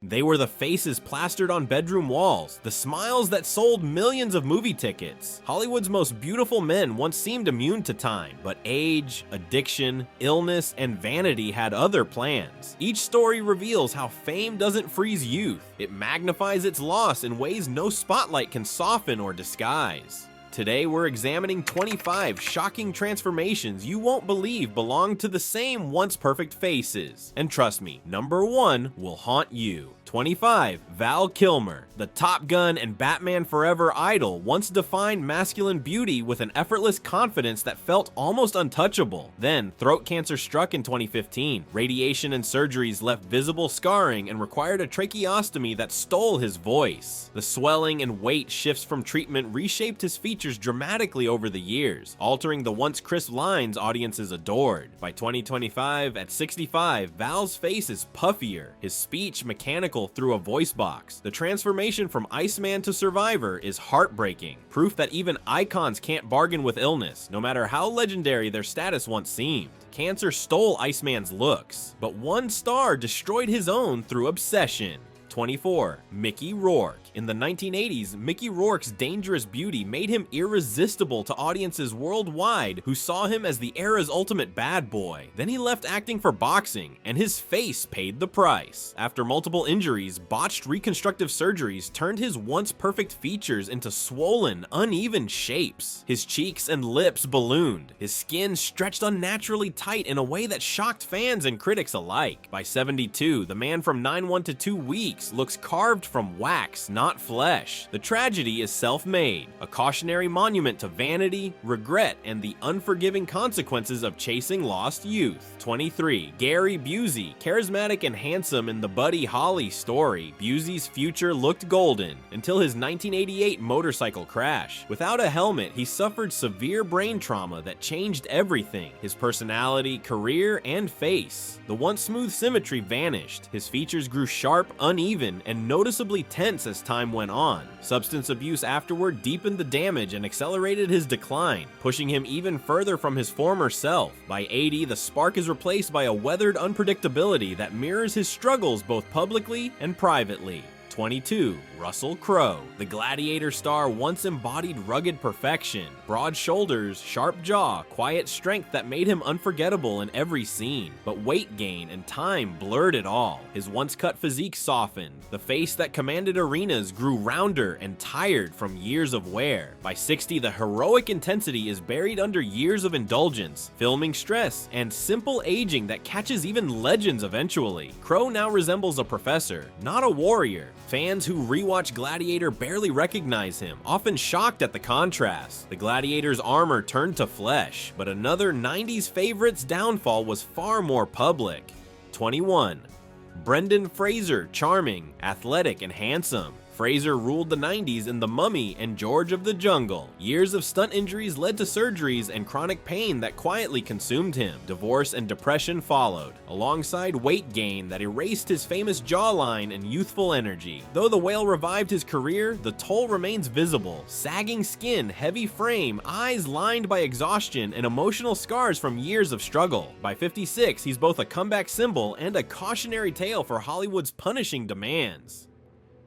They were the faces plastered on bedroom walls, the smiles that sold millions of movie tickets. Hollywood's most beautiful men once seemed immune to time, but age, addiction, illness, and vanity had other plans. Each story reveals how fame doesn't freeze youth. It magnifies its loss in ways no spotlight can soften or disguise. Today, we're examining 25 shocking transformations you won't believe belong to the same once perfect faces. And trust me, number 1 will haunt you. 25. Val Kilmer. The Top Gun and Batman Forever idol once defined masculine beauty with an effortless confidence that felt almost untouchable. Then, throat cancer struck in 2015. Radiation and surgeries left visible scarring and required a tracheostomy that stole his voice. The swelling and weight shifts from treatment reshaped his features dramatically over the years, altering the once crisp lines audiences adored. By 2025, at 65, Val's face is puffier, his speech mechanical through a voice box. The transformation from Iceman to Survivor is heartbreaking, proof that even icons can't bargain with illness, no matter how legendary their status once seemed. Cancer stole Iceman's looks, but one star destroyed his own through obsession. 24. Mickey Rourke. In the 1980s, Mickey Rourke's dangerous beauty made him irresistible to audiences worldwide who saw him as the era's ultimate bad boy. Then he left acting for boxing, and his face paid the price. After multiple injuries, botched reconstructive surgeries turned his once perfect features into swollen, uneven shapes. His cheeks and lips ballooned. His skin stretched unnaturally tight in a way that shocked fans and critics alike. By 72, the man from 9-1 to 2 Weeks looks carved from wax, not flesh. The tragedy is self-made, a cautionary monument to vanity, regret, and the unforgiving consequences of chasing lost youth. 23. Gary Busey. Charismatic and handsome in the Buddy Holly story, Busey's future looked golden until his 1988 motorcycle crash. Without a helmet, he suffered severe brain trauma that changed everything: his personality, career, and face. The once smooth symmetry vanished. His features grew sharp, uneven, and noticeably tense as time went on. Substance abuse afterward deepened the damage and accelerated his decline, pushing him even further from his former self. By 80, the spark is replaced by a weathered unpredictability that mirrors his struggles both publicly and privately. 22. Russell Crowe. The Gladiator star once embodied rugged perfection, broad shoulders, sharp jaw, quiet strength that made him unforgettable in every scene. But weight gain and time blurred it all. His once cut physique softened. The face that commanded arenas grew rounder and tired from years of wear. By 60, the heroic intensity is buried under years of indulgence, filming stress, and simple aging that catches even legends eventually. Crowe now resembles a professor, not a warrior. Fans who rewatch Gladiator barely recognize him, often shocked at the contrast. The Gladiator's armor turned to flesh, but another 90s favorite's downfall was far more public. 21. Brendan Fraser. Charming, athletic, and handsome. Fraser ruled the 90s in The Mummy and George of the Jungle. Years of stunt injuries led to surgeries and chronic pain that quietly consumed him. Divorce and depression followed, alongside weight gain that erased his famous jawline and youthful energy. Though The Whale revived his career, the toll remains visible. Sagging skin, heavy frame, eyes lined by exhaustion, and emotional scars from years of struggle. By 56, he's both a comeback symbol and a cautionary tale for Hollywood's punishing demands.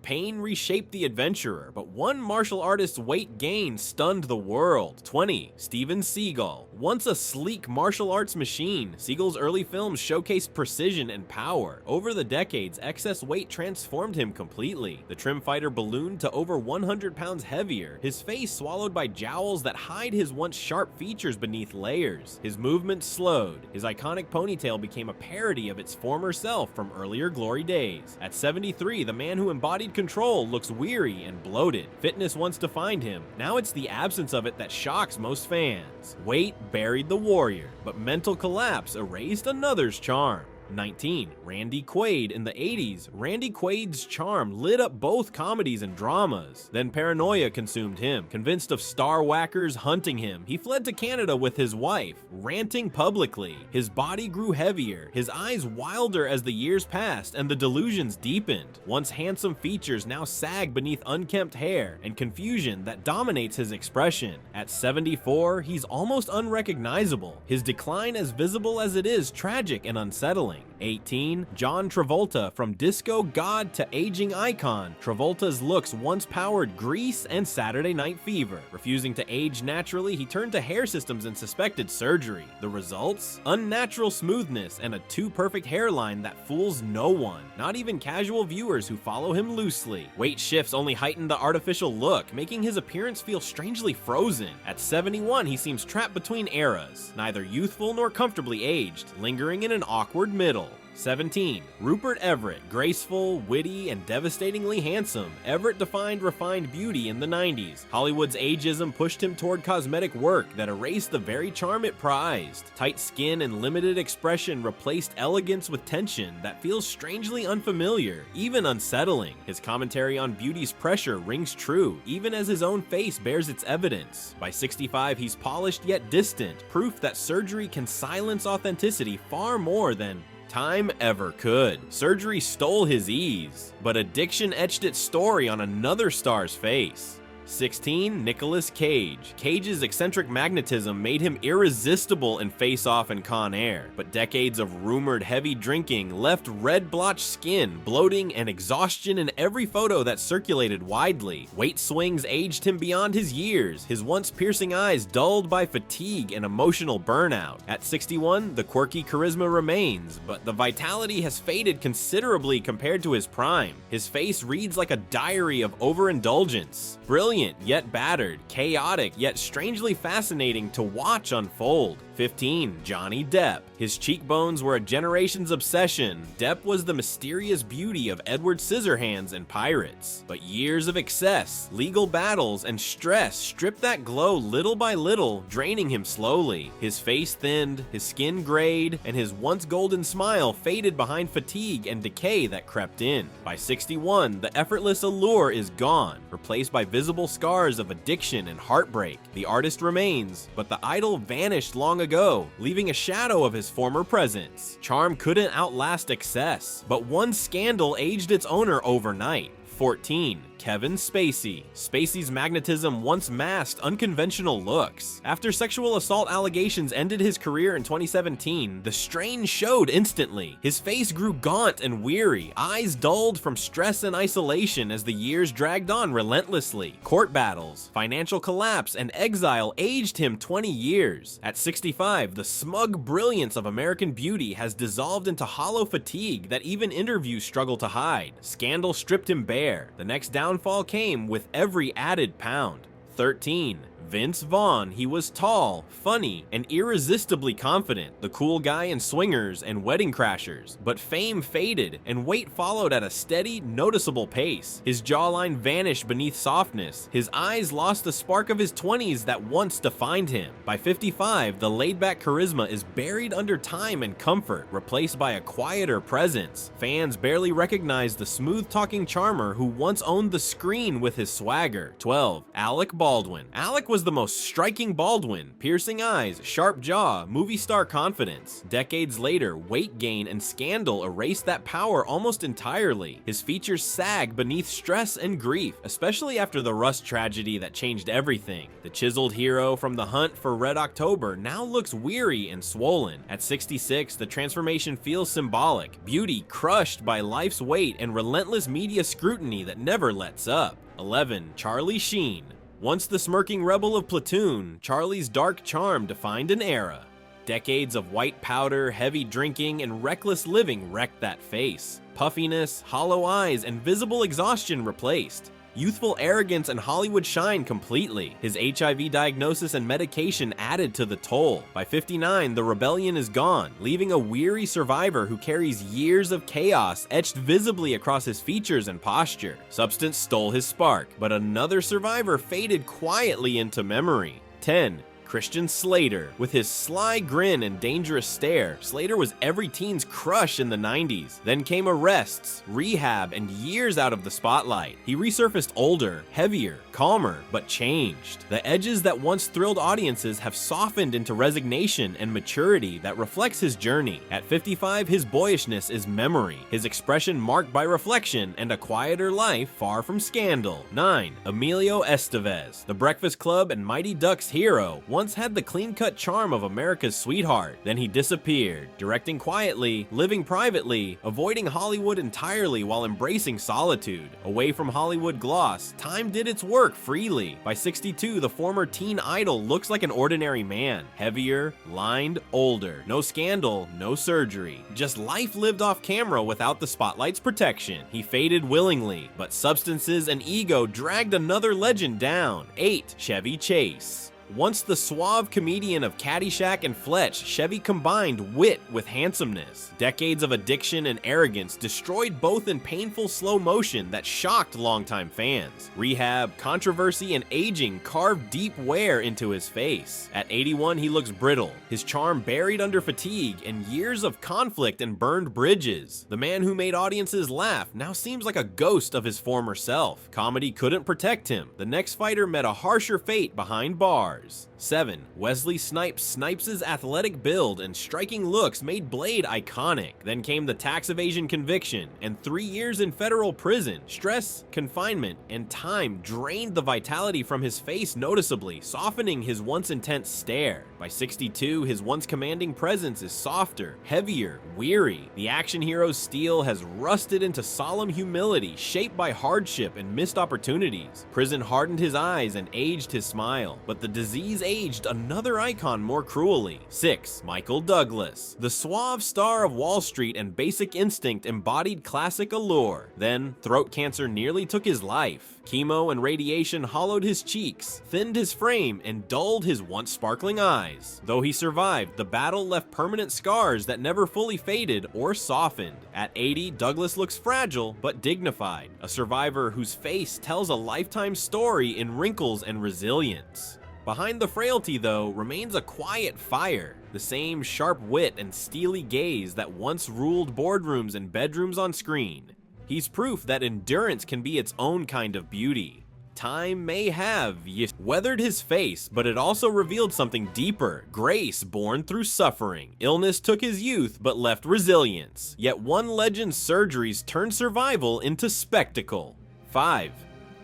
Pain reshaped the adventurer, but one martial artist's weight gain stunned the world. 20. Steven Seagal. Once a sleek martial arts machine, Seagal's early films showcased precision and power. Over the decades, excess weight transformed him completely. The trim fighter ballooned to over 100 pounds heavier, his face swallowed by jowls that hide his once sharp features beneath layers. His movements slowed. His iconic ponytail became a parody of its former self from earlier glory days. At 73, the man who embodied control looks weary and bloated. Fitness once defined him. Now it's the absence of it that shocks most fans. Weight buried the warrior, but mental collapse erased another's charm. 19. Randy Quaid. In the 80s, Randy Quaid's charm lit up both comedies and dramas. Then paranoia consumed him. Convinced of star whackers hunting him, he fled to Canada with his wife, ranting publicly. His body grew heavier, his eyes wilder as the years passed, and the delusions deepened. Once handsome features now sag beneath unkempt hair, and confusion that dominates his expression. At 74, he's almost unrecognizable, his decline as visible as it is tragic and unsettling. 18. John Travolta. From disco god to aging icon, Travolta's looks once powered Grease and Saturday Night Fever. Refusing to age naturally, he turned to hair systems and suspected surgery. The results? Unnatural smoothness and a too-perfect hairline that fools no one, not even casual viewers who follow him loosely. Weight shifts only heightened the artificial look, making his appearance feel strangely frozen. At 71, he seems trapped between eras, neither youthful nor comfortably aged, lingering in an awkward middle. 17. Rupert Everett. Graceful, witty, and devastatingly handsome, Everett defined refined beauty in the 90s. Hollywood's ageism pushed him toward cosmetic work that erased the very charm it prized. Tight skin and limited expression replaced elegance with tension that feels strangely unfamiliar, even unsettling. His commentary on beauty's pressure rings true, even as his own face bears its evidence. By 65, he's polished yet distant, proof that surgery can silence authenticity far more than time ever could. Surgery stole his ease, but addiction etched its story on another star's face. 16. Nicolas Cage. Cage's eccentric magnetism made him irresistible in Face Off and Con Air, but decades of rumored heavy drinking left red blotched skin, bloating, and exhaustion in every photo that circulated widely. Weight swings aged him beyond his years, his once piercing eyes dulled by fatigue and emotional burnout. At 61, the quirky charisma remains, but the vitality has faded considerably compared to his prime. His face reads like a diary of overindulgence. Brilliant yet battered, chaotic yet strangely fascinating to watch unfold. 15. Johnny Depp. His cheekbones were a generation's obsession. Depp was the mysterious beauty of Edward Scissorhands and Pirates. But years of excess, legal battles, and stress stripped that glow little by little, draining him slowly. His face thinned, his skin grayed, and his once golden smile faded behind fatigue and decay that crept in. By 61, the effortless allure is gone, replaced by visible scars of addiction and heartbreak. The artist remains, but the idol vanished long ago, leaving a shadow of his former presence. Charm couldn't outlast excess, but one scandal aged its owner overnight. 14. Kevin Spacey. Spacey's magnetism once masked unconventional looks. After sexual assault allegations ended his career in 2017, the strain showed instantly. His face grew gaunt and weary, eyes dulled from stress and isolation as the years dragged on relentlessly. Court battles, financial collapse, and exile aged him 20 years. At 65, the smug brilliance of American beauty has dissolved into hollow fatigue that even interviews struggle to hide. Scandal stripped him bare. The next downfall came with every added pound. 13. Vince Vaughn. He was tall, funny, and irresistibly confident, the cool guy in Swingers and Wedding Crashers. But fame faded, and weight followed at a steady, noticeable pace. His jawline vanished beneath softness. His eyes lost the spark of his 20s that once defined him. By 55, the laid-back charisma is buried under time and comfort, replaced by a quieter presence. Fans barely recognize the smooth-talking charmer who once owned the screen with his swagger. 12. Alec Baldwin. Alec was the most striking Baldwin. Piercing eyes, sharp jaw, movie star confidence. Decades later, weight gain and scandal erased that power almost entirely. His features sag beneath stress and grief, especially after the Rust tragedy that changed everything. The chiseled hero from The Hunt for Red October now looks weary and swollen. At 66, the transformation feels symbolic. Beauty crushed by life's weight and relentless media scrutiny that never lets up. 11. Charlie Sheen. Once the smirking rebel of Platoon, Charlie's dark charm defined an era. Decades of white powder, heavy drinking, and reckless living wrecked that face. Puffiness, hollow eyes, and visible exhaustion replaced. Youthful arrogance and Hollywood shine completely. His HIV diagnosis and medication added to the toll. By 59, the rebellion is gone, leaving a weary survivor who carries years of chaos etched visibly across his features and posture. Substance stole his spark, but another survivor faded quietly into memory. 10. Christian Slater. With his sly grin and dangerous stare, Slater was every teen's crush in the 90s. Then came arrests, rehab, and years out of the spotlight. He resurfaced older, heavier, calmer, but changed. The edges that once thrilled audiences have softened into resignation and maturity that reflects his journey. At 55, his boyishness is memory, his expression marked by reflection and a quieter life far from scandal. 9. Emilio Estevez. The Breakfast Club and Mighty Ducks hero, once had the clean-cut charm of America's sweetheart. Then he disappeared, directing quietly, living privately, avoiding Hollywood entirely while embracing solitude. Away from Hollywood gloss, time did its work freely. By 62, the former teen idol looks like an ordinary man. Heavier, lined, older. No scandal, no surgery. Just life lived off camera without the spotlight's protection. He faded willingly, but substances and ego dragged another legend down. 8. Chevy Chase. Once the suave comedian of Caddyshack and Fletch, Chevy combined wit with handsomeness. Decades of addiction and arrogance destroyed both in painful slow motion that shocked longtime fans. Rehab, controversy, and aging carved deep wear into his face. At 81, he looks brittle, his charm buried under fatigue and years of conflict and burned bridges. The man who made audiences laugh now seems like a ghost of his former self. Comedy couldn't protect him. The next fighter met a harsher fate behind bars. 7. Wesley Snipes' athletic build and striking looks made Blade iconic. Then came the tax evasion conviction and 3 years in federal prison. Stress, confinement, and time drained the vitality from his face noticeably, softening his once intense stare. By 62, his once commanding presence is softer, heavier, weary. The action hero's steel has rusted into solemn humility, shaped by hardship and missed opportunities. Prison hardened his eyes and aged his smile, but the disease aged another icon more cruelly. 6. Michael Douglas. The suave star of Wall Street and Basic Instinct embodied classic allure. Then, throat cancer nearly took his life. Chemo and radiation hollowed his cheeks, thinned his frame, and dulled his once sparkling eyes. Though he survived, the battle left permanent scars that never fully faded or softened. At 80, Douglas looks fragile but dignified, a survivor whose face tells a lifetime story in wrinkles and resilience. Behind the frailty, though, remains a quiet fire, the same sharp wit and steely gaze that once ruled boardrooms and bedrooms on screen. He's proof that endurance can be its own kind of beauty. Time may have weathered his face, but it also revealed something deeper, grace born through suffering. Illness took his youth, but left resilience. Yet one legend's surgeries turned survival into spectacle. 5.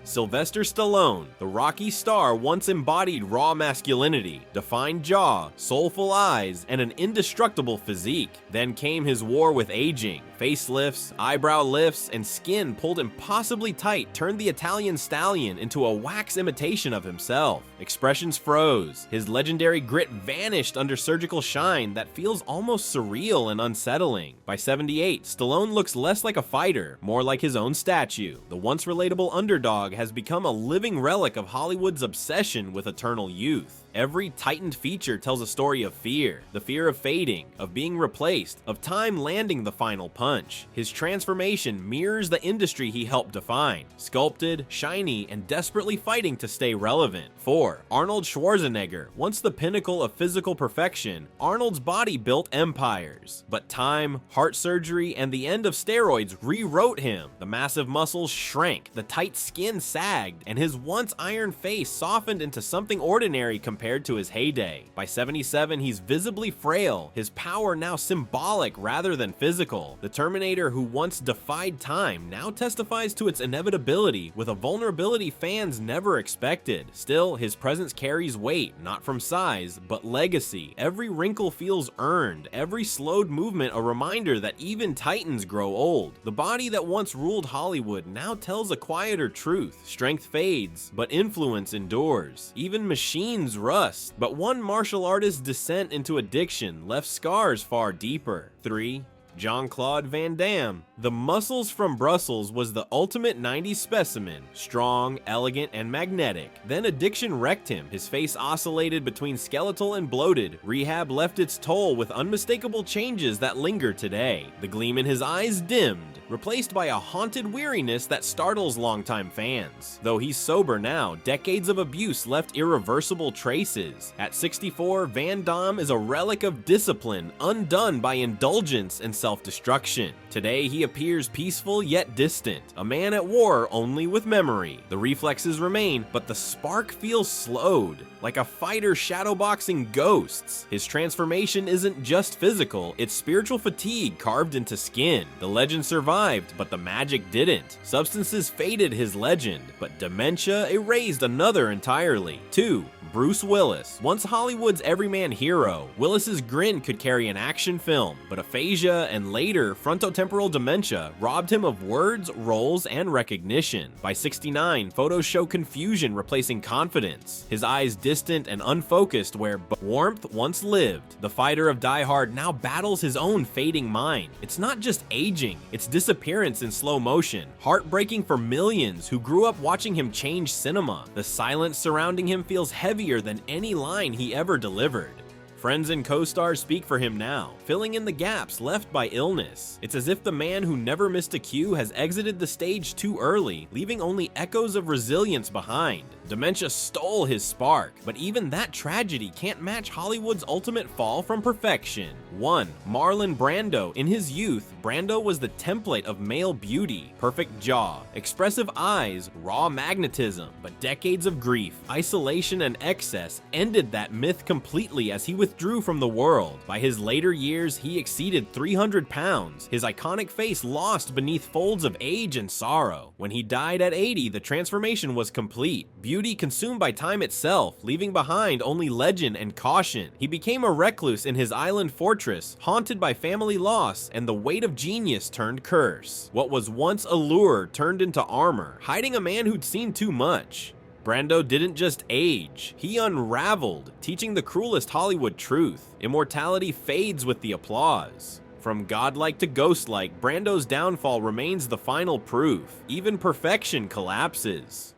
Sylvester Stallone, the Rocky star, once embodied raw masculinity, defined jaw, soulful eyes, and an indestructible physique. Then came his war with aging. Facelifts, eyebrow lifts, and skin pulled impossibly tight turned the Italian stallion into a wax imitation of himself. Expressions froze. His legendary grit vanished under surgical shine that feels almost surreal and unsettling. By 78, Stallone looks less like a fighter, more like his own statue. The once relatable underdog has become a living relic of Hollywood's obsession with eternal youth. Every tightened feature tells a story of fear, the fear of fading, of being replaced, of time landing the final punch. His transformation mirrors the industry he helped define, sculpted, shiny, and desperately fighting to stay relevant. 4. Arnold Schwarzenegger. Once the pinnacle of physical perfection, Arnold's body built empires. But time, heart surgery, and the end of steroids rewrote him. The massive muscles shrank, the tight skin sagged, and his once iron face softened into something ordinary compared to his heyday. By 77, he's visibly frail, his power now symbolic rather than physical. The Terminator who once defied time now testifies to its inevitability with a vulnerability fans never expected. Still, his presence carries weight, not from size, but legacy. Every wrinkle feels earned, every slowed movement a reminder that even titans grow old. The body that once ruled Hollywood now tells a quieter truth. Strength fades, but influence endures. Even machines rust, but one martial artist's descent into addiction left scars far deeper. 3. Jean-Claude Van Damme. The Muscles from Brussels was the ultimate 90s specimen, strong, elegant, and magnetic. Then addiction wrecked him. His face oscillated between skeletal and bloated. Rehab left its toll with unmistakable changes that linger today. The gleam in his eyes dimmed, replaced by a haunted weariness that startles longtime fans. Though he's sober now, decades of abuse left irreversible traces. At 64, Van Damme is a relic of discipline, undone by indulgence and self-destruction. Today, he appears peaceful yet distant, a man at war only with memory. The reflexes remain, but the spark feels slowed, like a fighter shadowboxing ghosts. His transformation isn't just physical, it's spiritual fatigue carved into skin. The legend survived, but the magic didn't. Substances faded his legend, but dementia erased another entirely. 2. Bruce Willis. Once Hollywood's everyman hero, Willis's grin could carry an action film, but aphasia and later frontotemporal dementia robbed him of words, roles, and recognition. By 69, photos show confusion replacing confidence, his eyes distant and unfocused where warmth once lived. The fighter of Die Hard now battles his own fading mind. It's not just aging, it's disappearance in slow motion, heartbreaking for millions who grew up watching him change cinema. The silence surrounding him feels heavier than any line he ever delivered. Friends and co-stars speak for him now, filling in the gaps left by illness. It's as if the man who never missed a cue has exited the stage too early, leaving only echoes of resilience behind. Dementia stole his spark, but even that tragedy can't match Hollywood's ultimate fall from perfection. 1. Marlon Brando. In his youth, Brando was the template of male beauty. Perfect jaw, expressive eyes, raw magnetism. But decades of grief, isolation, and excess ended that myth completely as he withdrew from the world. By his later years, he exceeded 300 pounds, his iconic face lost beneath folds of age and sorrow. When he died at 80, the transformation was complete. Beauty consumed by time itself, leaving behind only legend and caution. He became a recluse in his island fortress, haunted by family loss, and the weight of genius turned curse. What was once allure turned into armor, hiding a man who'd seen too much. Brando didn't just age, he unraveled, teaching the cruelest Hollywood truth. Immortality fades with the applause. From godlike to ghostlike, Brando's downfall remains the final proof. Even perfection collapses.